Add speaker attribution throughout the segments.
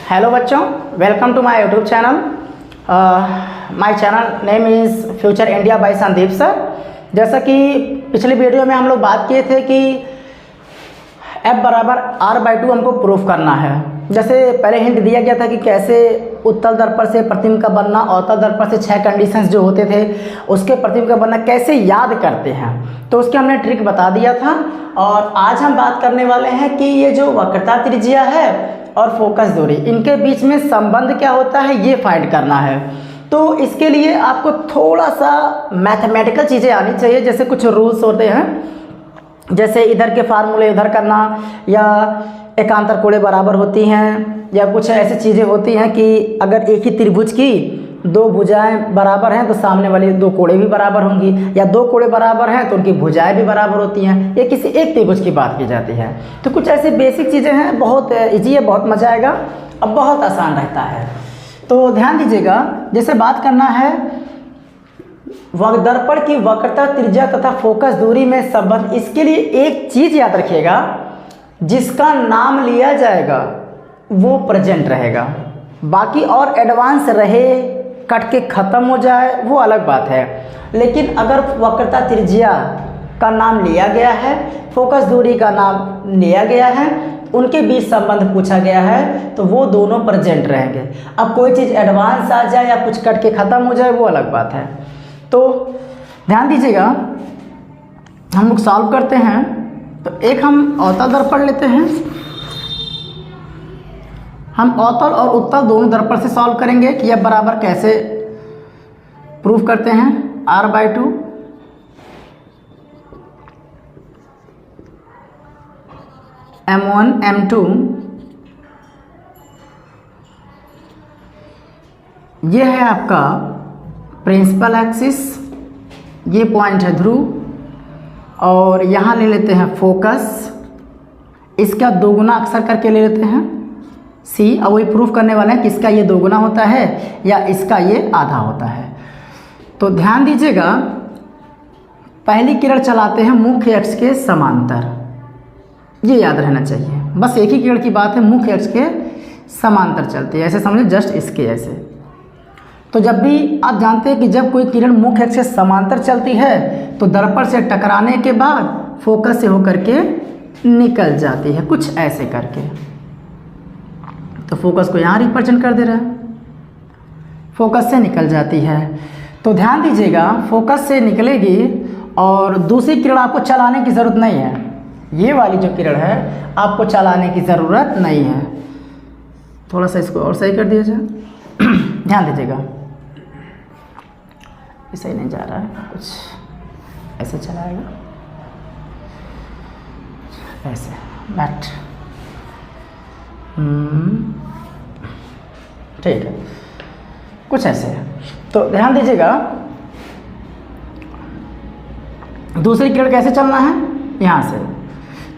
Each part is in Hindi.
Speaker 1: हेलो बच्चों, welcome to my YouTube channel. My channel name is Future India by Sandeep sir. जैसा कि पिछले वीडियो में हम लोग बात किए थे कि F बराबर R/2 हमको प्रूफ करना है। जैसे पहले हिंट दिया गया था कि कैसे उत्तल दर्पण से प्रतिबिंब का बनना, अवतल दर्पण से 6 कंडीशंस जो होते थे उसके प्रतिबिंब का बनना कैसे याद करते हैं, तो उसके हमने ट्रिक बता दिया था। और आज हम बात करने वाले हैं कि ये जो वक्रता त्रिज्या है और फोकस दूरी, इनके बीच में संबंध क्या होता है ये फाइंड करना है। तो इसके लिए आपको थोड़ा सा मैथमेटिकल चीज़ें आनी चाहिए। जैसे कुछ रूल्स होते हैं, जैसे इधर के फार्मूले इधर करना, या एकांतर कोणें बराबर होती हैं, या कुछ ऐसी चीज़ें होती हैं कि अगर एक ही त्रिभुज की दो भुजाएं बराबर हैं तो सामने वाली दो कोणें भी बराबर होंगी, या दो कोणें बराबर हैं तो उनकी भुजाएं भी बराबर होती हैं। ये किसी एक त्रिभुज की बात की जाती है। तो कुछ ऐसी बेसिक चीज़ें हैं, बहुत ईजी है, बहुत मज़ा आएगा और बहुत आसान रहता है। तो ध्यान दीजिएगा, जैसे बात करना है दर्पण की वक्रता त्रिज्या तथा फोकस दूरी में संबंध, इसके लिए एक चीज़ याद रखिएगा, जिसका नाम लिया जाएगा वो प्रेजेंट रहेगा। बाकी और एडवांस रहे, कट के ख़त्म हो जाए, वो अलग बात है। लेकिन अगर वक्रता त्रिज्या का नाम लिया गया है, फोकस दूरी का नाम लिया गया है, उनके बीच संबंध पूछा गया है, तो वो दोनों प्रेजेंट रहेंगे। अब कोई चीज़ एडवांस आ जाए या कुछ कट के ख़त्म हो जाए, वो अलग बात है। तो ध्यान दीजिएगा, हम लोग सॉल्व करते हैं। तो एक हम अवतल दर्पण लेते हैं। हम अवतल और उत्तल दोनों दर्पण से सॉल्व करेंगे कि F बराबर कैसे प्रूफ करते हैं। R/2 M1 M2, ये है आपका प्रिंसिपल एक्सिस, ये पॉइंट है ध्रुव, और यहाँ ले लेते हैं फोकस, इसका दोगुना अक्सर करके ले लेते हैं C। और वही प्रूफ करने वाले हैं कि इसका ये दोगुना होता है या इसका ये आधा होता है। तो ध्यान दीजिएगा, पहली किरण चलाते हैं मुख्य अक्ष के समांतर, ये याद रहना चाहिए। बस एक ही किरण की बात है, मुख्य अक्ष के समांतर चलती है, ऐसे समझे, जस्ट इसके ऐसे। तो जब भी आप जानते हैं कि जब कोई किरण मुख्य अक्ष से समांतर चलती है तो दर्पण से टकराने के बाद फोकस से होकर के निकल जाती है, कुछ ऐसे करके। तो फोकस को यहाँ रिप्रेजेंट कर दे रहा है, फोकस से निकल जाती है। तो ध्यान दीजिएगा, फोकस से निकलेगी और दूसरी किरण आपको चलाने की ज़रूरत नहीं है। ये वाली जो किरण है आपको चलाने की ज़रूरत नहीं है। थोड़ा सा इसको और सही कर दिया जाए। ध्यान दीजिएगा, सही नहीं जा रहा है, कुछ ऐसे चलाएगा, ऐसे बैठ, ठीक है, कुछ ऐसे है। तो ध्यान दीजिएगा, दूसरी किरण कैसे चलना है, यहाँ से।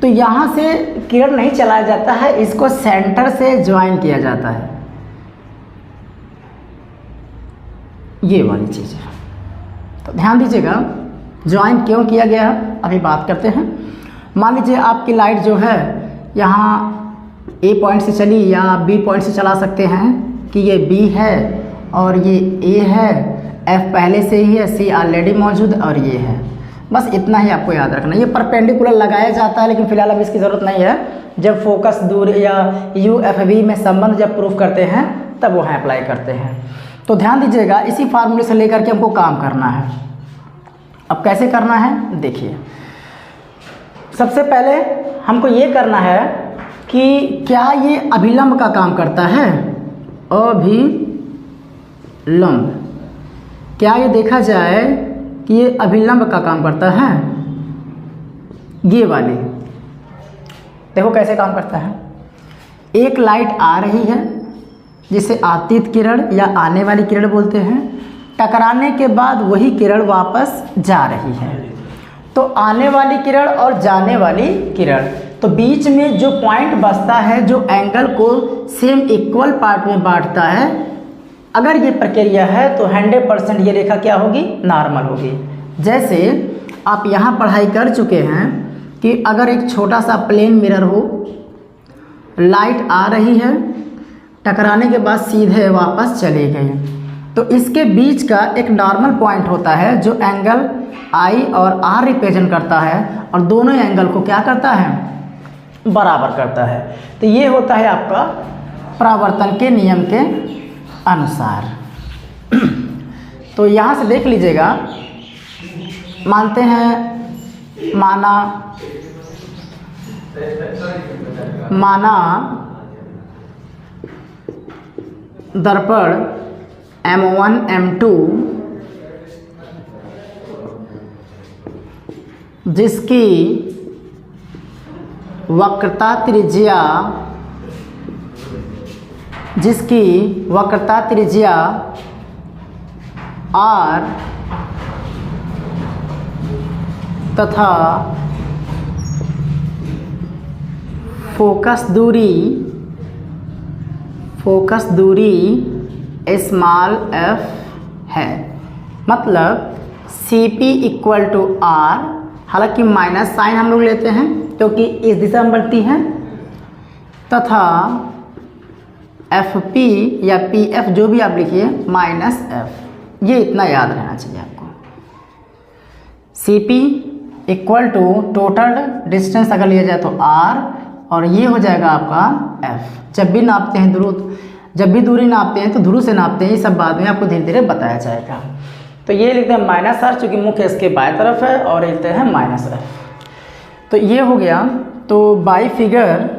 Speaker 1: तो यहाँ से किरण नहीं चलाया जाता है, इसको सेंटर से ज्वाइन किया जाता है, ये वाली चीज़ है। तो ध्यान दीजिएगा, ज्वाइन क्यों किया गया अभी बात करते हैं। मान लीजिए आपकी लाइट जो है यहाँ A पॉइंट से चली या B पॉइंट से चला सकते हैं कि ये B है और ये A है, F पहले से ही है, C ऑलरेडी मौजूद और ये है। बस इतना ही आपको याद रखना। ये परपेंडिकुलर लगाया जाता है, लेकिन फिलहाल अब इसकी ज़रूरत नहीं है। जब फोकस दूरी या UFV में संबंध जब प्रूफ करते हैं तब वहाँ अप्लाई करते हैं। तो ध्यान दीजिएगा, इसी फार्मूले से लेकर के हमको काम करना है। अब कैसे करना है देखिए, सबसे पहले हमको ये करना है कि क्या ये अभिलंब का काम करता है, अभिलंब, क्या ये देखा जाए कि ये अभिलंब का काम करता है। ये वाली देखो कैसे काम करता है। एक लाइट आ रही है जिसे आतीत किरण या आने वाली किरण बोलते हैं, टकराने के बाद वही किरण वापस जा रही है। तो आने वाली किरण और जाने वाली किरण, तो बीच में जो पॉइंट बचता है, जो एंगल को सेम इक्वल पार्ट में बांटता है, अगर ये प्रक्रिया है तो 100% ये रेखा क्या होगी, नॉर्मल होगी। जैसे आप यहाँ पढ़ाई कर चुके हैं कि अगर एक छोटा सा प्लेन मिरर हो, लाइट आ रही है टकराने के बाद सीधे वापस चली गई। तो इसके बीच का एक नॉर्मल पॉइंट होता है जो एंगल आई और आर रिप्रेजेंट करता है और दोनों एंगल को क्या करता है, बराबर करता है। तो ये होता है आपका परावर्तन के नियम के अनुसार। तो यहाँ से देख लीजिएगा, मानते हैं माना दर्पण M1 M2 जिसकी वक्रता त्रिज्या R तथा फोकस दूरी स्मॉल f है। मतलब CP इक्वल टू R, हालांकि माइनस साइन हम लोग लेते हैं क्योंकि इस दिशा में बढ़ती है, तथा FP या PF जो भी आप लिखिए माइनस F। ये इतना याद रहना चाहिए आपको। CP equal to total distance अगर लिया जाए तो R और ये हो जाएगा आपका F। जब भी नापते हैं जब भी दूरी नापते हैं तो ध्रुव से नापते हैं, ये सब बाद में आपको धीरे धीरे बताया जाएगा। तो ये लिखते हैं माइनस R चूँकि मुख्य इसके बाएं तरफ है और लिखते हैं माइनस F। तो ये हो गया। तो बाई फिगर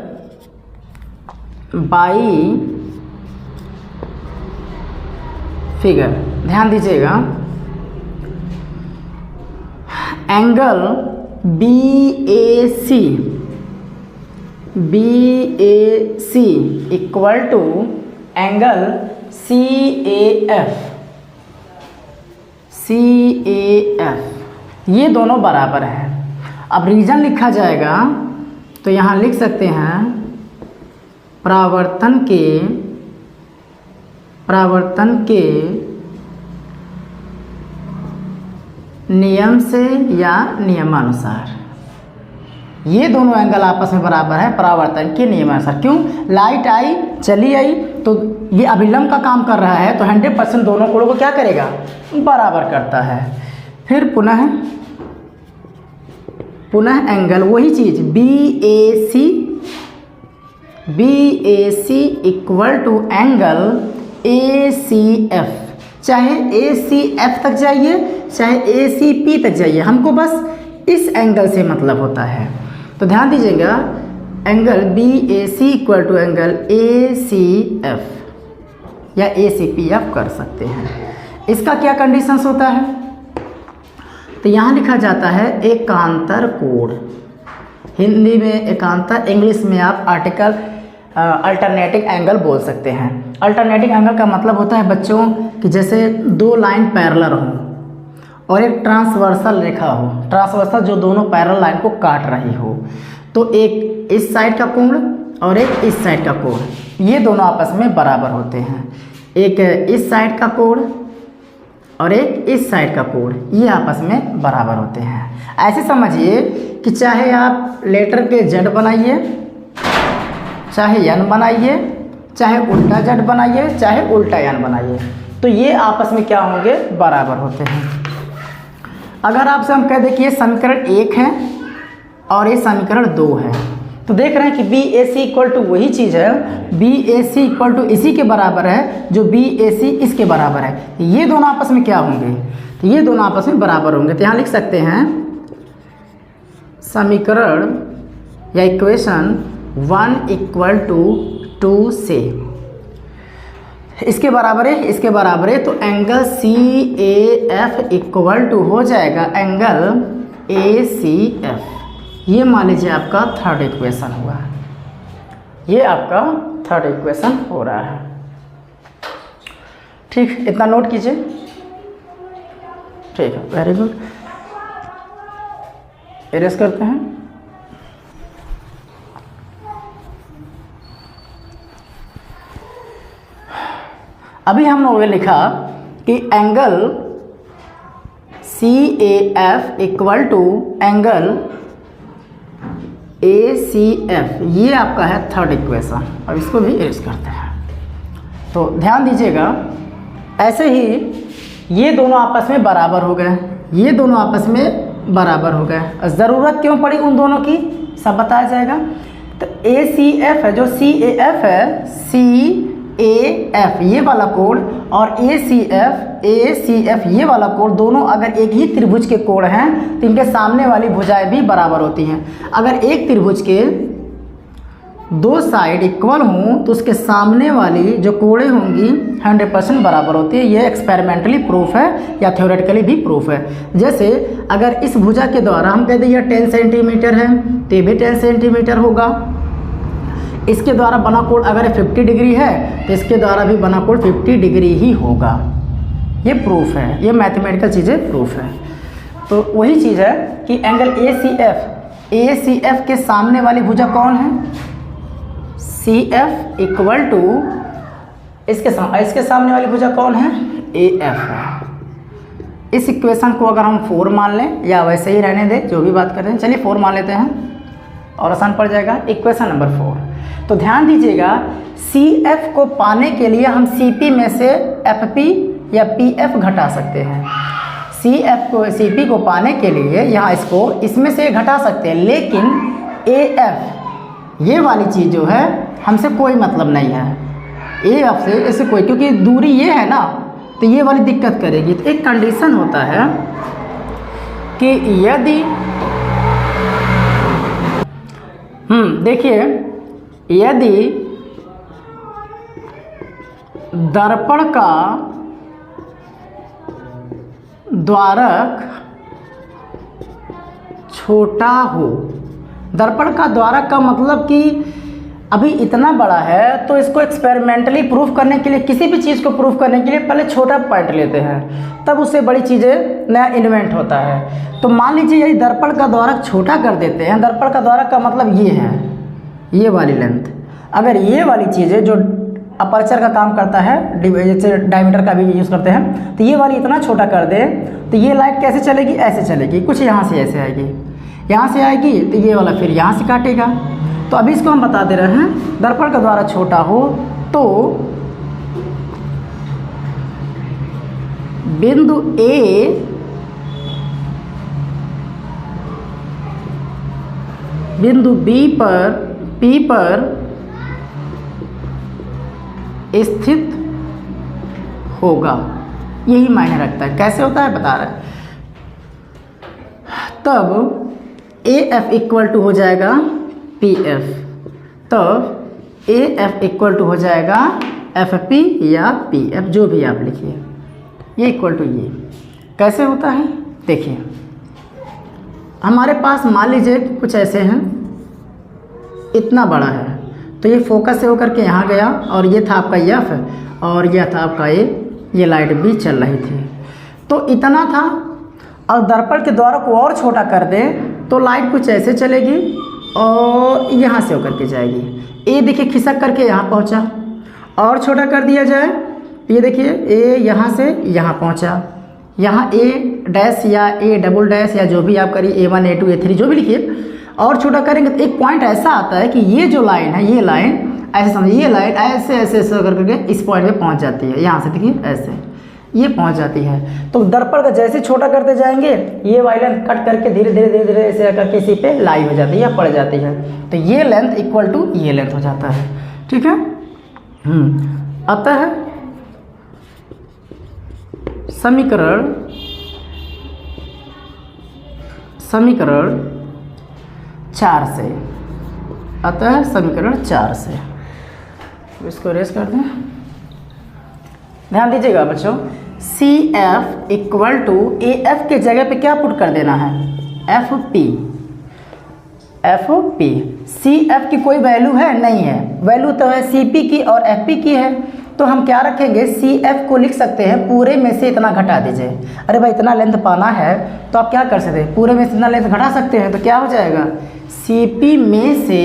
Speaker 1: ध्यान दीजिएगा, angle BAC equal to angle CAF, ये दोनों बराबर हैं। अब रीजन लिखा जाएगा तो यहाँ लिख सकते हैं परावर्तन के नियम से या नियमानुसार। ये दोनों एंगल आपस में बराबर है परावर्तन के नियमानुसार। क्यों? लाइट आई, चली आई, तो ये अभिलंब का काम कर रहा है, तो 100% दोनों कोणों को क्या करेगा, बराबर करता है। फिर पुनः एंगल वही चीज BAC equal to angle ACF। चाहे ACF तक जाइए चाहे ACP तक जाइए, हमको बस इस एंगल से मतलब होता है। तो ध्यान दीजिएगा, angle BAC equal to angle ACF या ACP आप कर सकते हैं। इसका क्या कंडीशंस होता है? तो यहाँ लिखा जाता है एकांतर कोण, हिंदी में एकांतर, इंग्लिश में आप अल्टरनेटिंग एंगल बोल सकते हैं। अल्टरनेटिंग एंगल का मतलब होता है बच्चों कि जैसे दो लाइन पैरेलल हों और एक ट्रांसवर्सल रेखा हो, ट्रांसवर्सल जो दोनों पैरेलल लाइन को काट रही हो, तो एक इस साइड का कोण और एक इस साइड का कोण, ये दोनों आपस में बराबर होते हैं। एक इस साइड का कोण और एक इस साइड का कोण, ये आपस में बराबर होते हैं। ऐसे समझिए कि चाहे आप लेटर पे जेड बनाइए, चाहे एन बनाइए, चाहे उल्टा जेड बनाइए, चाहे उल्टा एन बनाइए, तो ये आपस में क्या होंगे, बराबर होते हैं। अगर आपसे हम कह दें कि ये समीकरण 1 है और ये समीकरण 2 है, तो देख रहे हैं कि BAC इक्वल टू वही चीज़ है, BAC इक्वल टू इसी के बराबर है जो BAC इसके बराबर है। ये दोनों आपस में क्या होंगे, तो ये दोनों आपस में बराबर होंगे। तो यहाँ लिख सकते हैं समीकरण या इक्वेशन 1 इक्वल टू 2 से इसके बराबर है, इसके बराबर है, तो एंगल CAF इक्वल टू हो जाएगा एंगल ACF। ये मान लीजिए आपका थर्ड इक्वेशन हुआ, ये आपका थर्ड इक्वेशन हो रहा है। ठीक, इतना नोट कीजिए। ठीक है, वेरी गुड। इरेज करते हैं। अभी हम लोगों ने लिखा कि angle CAF equal to angle ACF, ये आपका है थर्ड इक्वेशन। अब इसको भी इरेज करते हैं। तो ध्यान दीजिएगा, ऐसे ही ये दोनों आपस में बराबर हो गए, ये दोनों आपस में बराबर हो गए। ज़रूरत क्यों पड़ी उन दोनों की, सब बताया जाएगा। तो ACF है, जो CAF है, CAF ये वाला कोण और ACF ये वाला कोण, दोनों अगर एक ही त्रिभुज के कोण हैं तो इनके सामने वाली भुजाएं भी बराबर होती हैं। अगर एक त्रिभुज के दो साइड इक्वल हों तो उसके सामने वाली जो कोणें होंगी 100% बराबर होती है। ये एक्सपेरिमेंटली प्रूफ है या थ्योरेटिकली भी प्रूफ है। जैसे अगर इस भुजा के द्वारा हम कह दें यह 10 सेंटीमीटर है तो ये भी 10 सेंटीमीटर होगा। इसके द्वारा बना कोण अगर 50 डिग्री है तो इसके द्वारा भी बना कोण 50 डिग्री ही होगा। ये प्रूफ है, ये मैथमेटिकल चीज़ें प्रूफ है। तो वही चीज़ है कि एंगल ACF के सामने वाली भुजा कौन है, CF इक्वल टू इसके सामने वाली भुजा कौन है, AF है। इस इक्वेशन को अगर हम 4 मान लें या वैसे ही रहने दें, जो भी बात कर रहे हैं, चलिए 4 मान लेते हैं और आसान पड़ जाएगा। Equation number 4। तो ध्यान दीजिएगा, CF को पाने के लिए हम CP में से FP या PF घटा सकते हैं। CP को पाने के लिए यहाँ इसको इसमें से घटा सकते हैं, लेकिन AF ये वाली चीज़ जो है हमसे कोई मतलब नहीं है। AF से ऐसे कोई, क्योंकि दूरी ये है ना, तो ये वाली दिक्कत करेगी। तो एक कंडीशन होता है कि यदि देखिए, यदि दर्पण का द्वारक छोटा हो, दर्पण का द्वारक का मतलब कि अभी इतना बड़ा है तो इसको एक्सपेरिमेंटली प्रूफ करने के लिए, किसी भी चीज़ को प्रूफ करने के लिए पहले छोटा पॉइंट लेते हैं, तब उससे बड़ी चीज़ें नया इन्वेंट होता है। तो मान लीजिए यदि दर्पण का द्वारक छोटा कर देते हैं, दर्पण का द्वारक का मतलब ये है, ये वाली लेंथ, अगर ये वाली चीज़ें जो अपर्चर का काम करता है, जैसे डायमीटर का भी यूज़ करते हैं, तो ये वाली इतना छोटा कर दे तो ये लाइट कैसे चलेगी, ऐसे चलेगी, कुछ यहाँ से ऐसे आएगी, यहाँ से आएगी तो ये वाला फिर यहाँ से काटेगा। तो अभी इसको हम बता दे रहे हैं, दर्पण का द्वारक छोटा हो तो बिंदु A बिंदु P पर स्थित होगा। यही मायने रखता है। कैसे होता है बता रहे हैं। तब AF इक्वल टू हो जाएगा PF, तब AF इक्वल टू हो जाएगा FP या PF, जो भी आप लिखिए, ये इक्वल टू ये। कैसे होता है देखिए, हमारे पास मान लीजिए कुछ ऐसे हैं, इतना बड़ा है, तो ये फोकस से होकर के यहाँ गया और ये था आपका F और यह था आपका ये लाइट भी चल रही थी, तो इतना था। और दर्पण के द्वारा को और छोटा कर दे तो लाइट कुछ ऐसे चलेगी और यहाँ से होकर के जाएगी। ए देखिए खिसक करके यहाँ पहुँचा, और छोटा कर दिया जाए, ये देखिए ए यहाँ से यहाँ पहुँचा, यहाँ A डैश या A डबल डैश या जो भी आप करिए, A1 A2 A3 जो भी लिखिए, और छोटा करेंगे तो एक पॉइंट ऐसा आता है कि ये जो लाइन है, ये लाइन ऐसे समझिए, ये लाइन ऐसे ऐसे ऐसे करके इस पॉइंट पे पहुंच जाती है। यहाँ से देखिए ऐसे ये पहुंच जाती है। तो दर्पण का जैसे छोटा करते जाएंगे, ये वाली लेंथ कट करके धीरे धीरे धीरे धीरे ऐसे करके इसी पे लाई हो जाती है या पड़ जाती है। तो ये लेंथ इक्वल टू ये लेंथ हो जाता है। ठीक है। आता है समीकरण 4 से, आता है समीकरण 4 से। इसको रेस कर दें। ध्यान दीजिएगा बच्चों, CF इक्वल टू AF के जगह पे क्या पुट कर देना है, FP। CF की कोई वैल्यू है नहीं है, वैल्यू तो है CP की और FP की है। तो हम क्या रखेंगे, CF को लिख सकते हैं पूरे में से इतना घटा दीजिए। अरे भाई इतना लेंथ पाना है तो आप क्या कर सकते हैं, पूरे में से इतना लेंथ घटा सकते हैं। तो क्या हो जाएगा, CP में से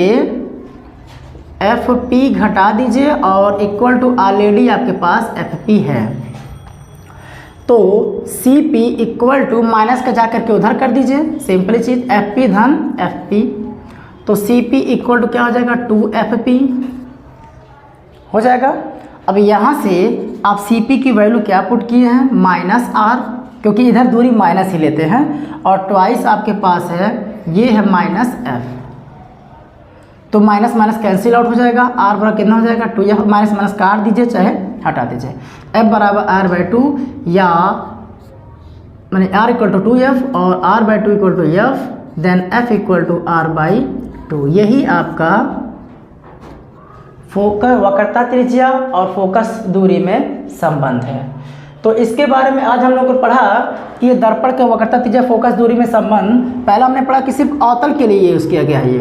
Speaker 1: FP घटा दीजिए और इक्वल टू ऑलरेडी आपके पास FP है। तो CP इक्वल टू माइनस का जा करके उधर कर दीजिए, सिंपली चीज़, FP धन FP। तो CP इक्वल टू क्या हो जाएगा, 2FP हो जाएगा। अब यहाँ से आप CP की वैल्यू क्या पुट किए हैं, -r, क्योंकि इधर दूरी माइनस ही लेते हैं, और ट्वाइस आपके पास है ये है -f, तो माइनस माइनस कैंसिल आउट हो जाएगा, r बराबर कितना हो जाएगा 2f, माइनस माइनस काट दीजिए चाहे हटा दीजिए, f बराबर r/2 या मैंने r इक्वल टू 2f और r/2 equal to f, then f equal to r/2। यही आपका फोकस वक्रता त्रिज्या और फोकस दूरी में संबंध है। तो इसके बारे में आज हम लोग को पढ़ा कि ये दर्पण के वक्रता त्रिज्या फोकस दूरी में संबंध, पहला हमने पढ़ा कि सिर्फ अवतल के लिए यूज़ किया गया है, ये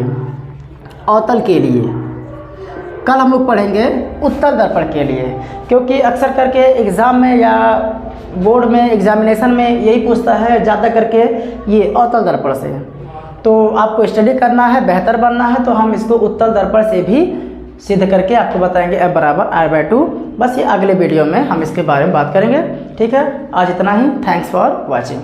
Speaker 1: अवतल के लिए। कल हम लोग पढ़ेंगे उत्तल दर्पण के लिए, क्योंकि अक्सर करके एग्ज़ाम में या बोर्ड में एग्जामिनेशन में यही पूछता है ज़्यादा करके ये अवतल दर्पण से। तो आपको स्टडी करना है, बेहतर बनना है, तो हम इसको उत्तल दर्पण से भी सिद्ध करके आपको बताएंगे f बराबर r/2। बस ये अगले वीडियो में हम इसके बारे में बात करेंगे। ठीक है, आज इतना ही। Thanks for watching.